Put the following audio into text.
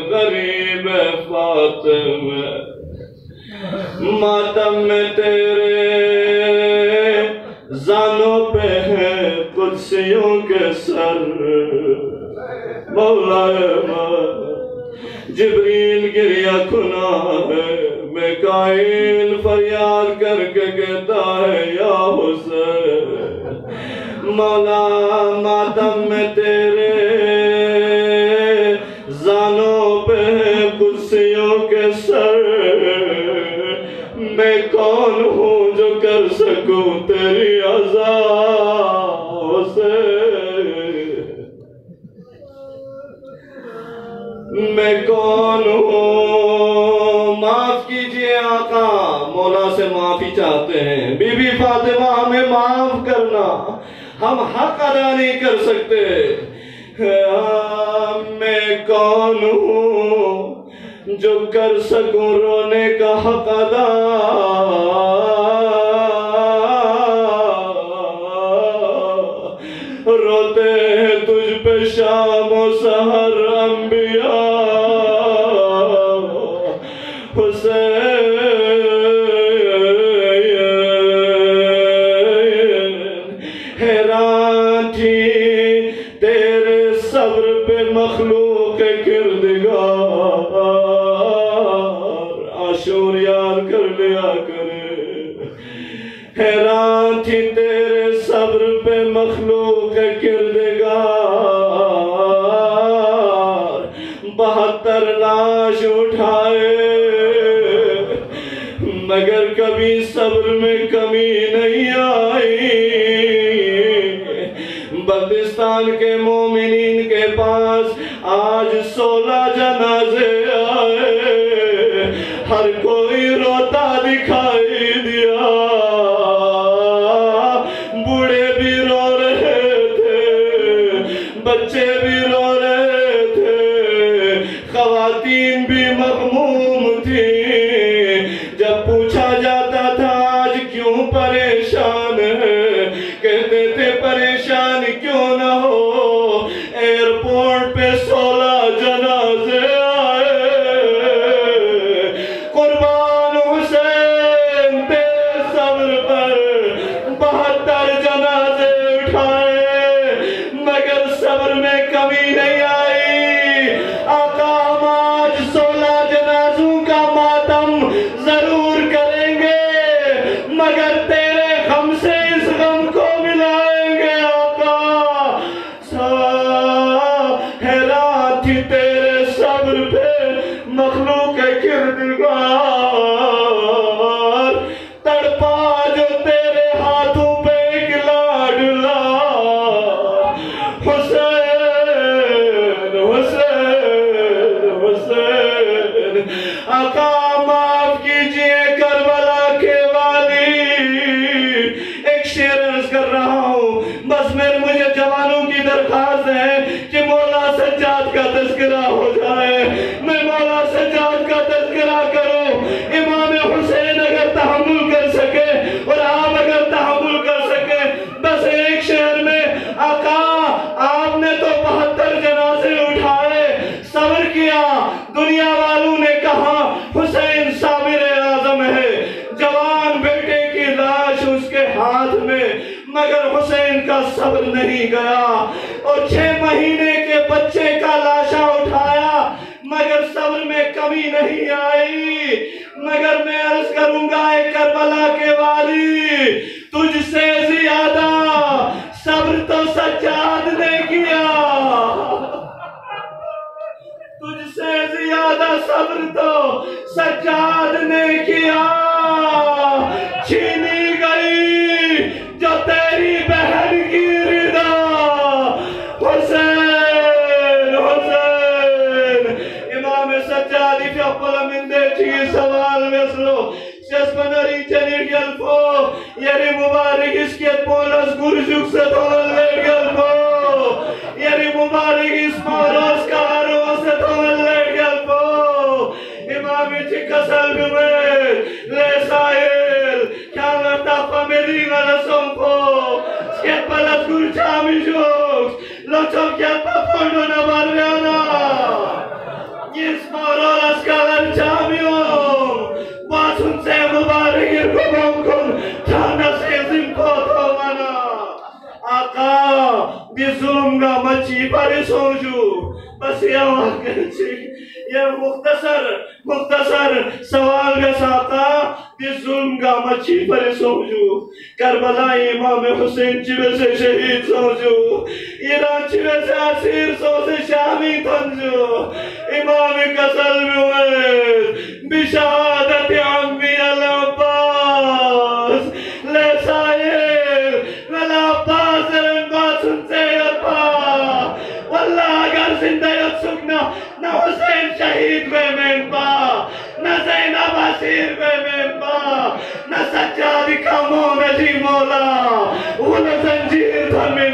غریب فاطمہ ماتم میں تیرے زانوں پہ ہیں قدسیوں کے سر مولا جبریل گریہ کھنا ہے میکائیل فریاد کر کے کہتا ہے یا حسین مولا ماتم میں تیرے زانوں پہ قدسیوں کے سر میں کون ہوں جو کر سکوں تیری عزا سے میں کون ہوں معاف کیجئے آقا مولا سے معافی چاہتے ہیں بی بی فاطمہ ہمیں معاف کرنا ہم حق ادا نہیں کر سکتے میں کون ہوں جو کر سکوں رونے کا حق ادا روتے ہیں تجھ پہ شام و سحر انبیاء حسین حیران تھی تیرے صبر پہ مخلوق کردگار عاشور یاد کر لیا کرے حیران تھی تیرے صبر پہ مخلوق کردگار 72 لاش اٹھائے مگر کبھی صبر میں کمی نہیں آئی بلتستان کے مومنین کے پاس آج 16 جنازے آئے ہر کوئی روتا دکھائی دیا بوڑھے بھی رو رہے تھے بچے بھی رو رہے تھے خواتین بھی مغموم تھی جب پوچھا جاتا تھا آج کیوں پریشان ہے کہتے تھے پریشان کیوں نہ ہو ایئرپورٹ پہ 16 جنازے آئے قربان حسین تیرے صبر پر 72 جنازے اٹھائے مگر صبر میں کمی نہیں آئی آقا ہم آج 16 جنازوں کا ماتم ضرور کریں گے مگر تیرے غم سے اس غم کو ملائیں گے آقا حیران تھی تیرے صبر پہ مخلوق کردگار تڑپا جو تیرے ہاتھوں پہ ایک لاڈلا حسین حسین حسین آقا معاف کیجئے کربلا کے والی ایک شعر عرض کر رہا ہوں بس مجھے جوانوں کی درخواست ہے کہ مولا سجاد کا تذکرہ ہو جائے میں مولا سجاد کا تذکرہ کروں امام حسین اگر تحمل کر سکے اور آپ اگر تحمل کر سکے بس ایک شعر میں آقا آپ نے تو 72 جنازے اٹھائے صبر کیا دنیا والوں نے کہا حسین صابر اعظم ہے جوان بیٹے کی لاش اس کے ہاتھ میں مگر حسین کا صبر نہیں گیا اور 6 مہینے کے بچے کا لاشا اٹھایا مگر صبر میں کمی نہیں آئی مگر میں عرض کروں گا اے کربلا کے والی تجھ سے زیادہ صبر تو سجاد نے کیا تجھ سے زیادہ صبر تو سجاد نے کیا چھینی گئی جو تیری بہن کی رضا حسین حسین امام سجادی فی اقبل من دے چیز سوال مثلو سیسپنری چنیر گلفو یری مبارک اس کے پولس گرجک سے دولے گلفو یری مبارک اس موروس کارو سے دولے گلفو امامی چکا سلبی میں لے سائل کیا لگتا فامیلی والا سنفو سکیت پلس گرچامی جوکس لوچو کیا پا فونڈو نبار ریانا kobongkun tanasezim koto mana. Aka di zulumga machi pari soju. بس یہ مختصر سوال میں ساتا دی ظلم کا مچھی پر سوچو کربلا امام حسین چوے سے شہید سوچو ایران چوے سے اسیر سو سے شامی تنجو امام کسل میں ہوئے بشہادت عمی العباس لے سائر والعباس رنباس ان سے یرپا واللہ اگر زندہ سکنا نہ حسین شہید بے من پا نہ زینب اسیر بے من پا نہ سجاد کمو نجی مولا وہ نہ زنجیر تھا من